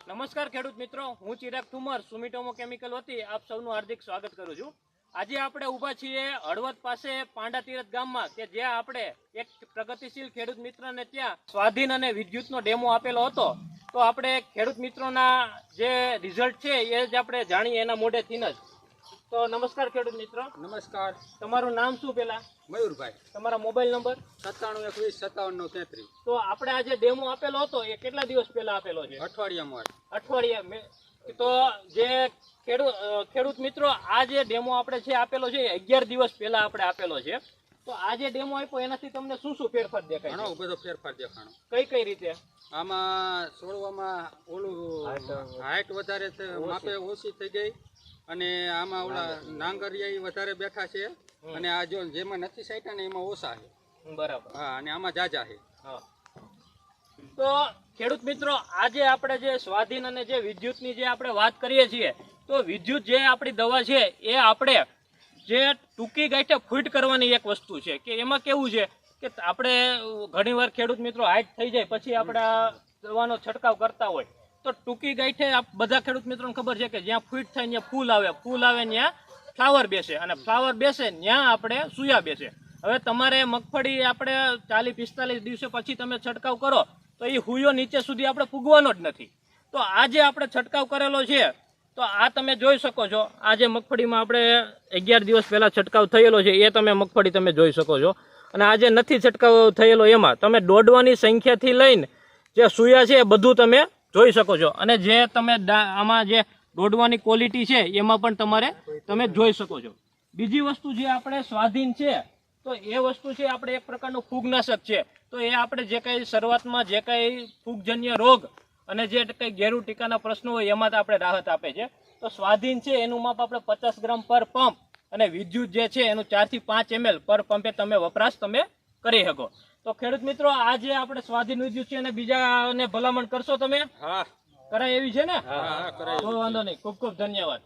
નમસ્કાર ખેડૂત મિત્રો, હું ચિરાગ ઠુમર સુમિટોમો કેમિકલ વતી આપ સૌનું હાર્દિક સ્વાગત કરું છું। આજે આપણે ઊભા છીએ હળવદ પાસે પાંડા તીરથ ગામમાં કે જ્યાં આપણે એક પ્રગતિશીલ ખેડૂત મિત્રને ત્યાં સ્વાધીન અને વિદ્યુતનો ડેમો આપેલો હતો। તો આપણે ખેડૂત મિત્રોના જે રિઝલ્ટ છે એ જ આપણે જાણીએ એના મોઢેથી જ। તો નમસ્કાર ખેડૂત મિત્રો। નમસ્કાર। તમારું નામ શું પેલા? મયુરભાઈ। તમારા મોબાઈલ નંબર? 9721575933। તો આપણે આ જે ડેમો આપેલો હતો એ કેટલા દિવસ પહેલા આપેલો છે? અઠવાડિયા। તો જે ખેડૂત મિત્રો આ જે ડેમો આપણે છે આપેલો છે 11 દિવસ પહેલા આપણે આપેલો છે। તો આ જે ડેમો આપ્યો એનાથી તમને શું શું ફેરફાર દેખાય? ઘણો બધો ફેરફાર દેખાણો। કઈ રીતે? આમાં છોડવામાં ઓલું હાઈટ વધારે છે, માપે ઓછી થઈ ગઈ, અને આમાં ઓલા નાંગરિયા વધારે બેઠા છે, અને આ જો જેમાં નથી સાઈટા ને એમાં ઓછા છે। બરાબર। હા, અને આમાં જાજા છે। તો ખેડૂત મિત્રો આજે આપણે જે સ્વાધીન અને જે વિદ્યુતની જે આપણે વાત કરીએ છીએ, તો વિદ્યુત જે આપણી દવા છે એ આપણે જે ટૂંકી ગાંઠે ફૂટ કરવાની એક વસ્તુ છે કે એમાં કેવું છે કે આપણે ઘણીવાર ખેડૂત મિત્રો હાઈટ થઈ જાય પછી આપણે આ દવાનો છંટકાવ કરતા હોય તો ટૂંકી ગાંઠે બધા ખેડૂત મિત્રોને ખબર છે કે જ્યાં ફૂટ થાય ત્યાં ફૂલ આવે ત્યાં ફ્લાવર બેસે, અને ફ્લાવર બેસે ત્યાં આપણે સુયા બેસે। હવે તમારે મગફળી આપણે 40-45 દિવસો પછી તમે છંટકાવ કરો તો એ હુયો નીચે સુધી આપણે ફૂગવાનો જ નથી। તો આ જે આપણે છંટકાવ કરેલો છે તો આ તમે જોઈ શકો છો, આ જે મગફળીમાં આપણે 11 દિવસ પહેલા છંટકાવ થયેલો છે એ તમે મગફળી તમે જોઈ શકો છો, અને આ જે નથી છંટકાવ થયેલો એમાં તમે દોડવાની સંખ્યાથી લઈને જે સુયા છે એ બધું તમે જોઈ શકો છો, અને જે તમે આમાં જે દોડવાની ક્વોલિટી છે એમાં પણ તમે જોઈ શકો છો। બીજી વસ્તુ જે આપણે સ્વાધીન છે તો એ વસ્તુ છે આપણે એક પ્રકારનું ફૂગનાશક છે। તો એ આપણે જે કંઈ શરૂઆતમાં જે કંઈ ફૂગજન્ય રોગ અને જે કંઈ ઘેરું ટીકાના પ્રશ્નો હોય એમાં આપણે રાહત આપે છે। તો સ્વાધીન છે એનું માપ આપણે 50 ગ્રામ પર પંપ, અને વિદ્યુત જે છે એનું 4 થી 5 ml પર પંપે તમે વપરાશ તમે કરી શકો। તો ખેડૂત મિત્રો આ જે આપણે સ્વાધીન વિદ્યુત છે અને બીજાને ભલામણ કરશો તમે? હા, કરાય એવી છે ને? હા, કરાય। તો વાંધો નહીં, ખૂબ ખૂબ ધન્યવાદ।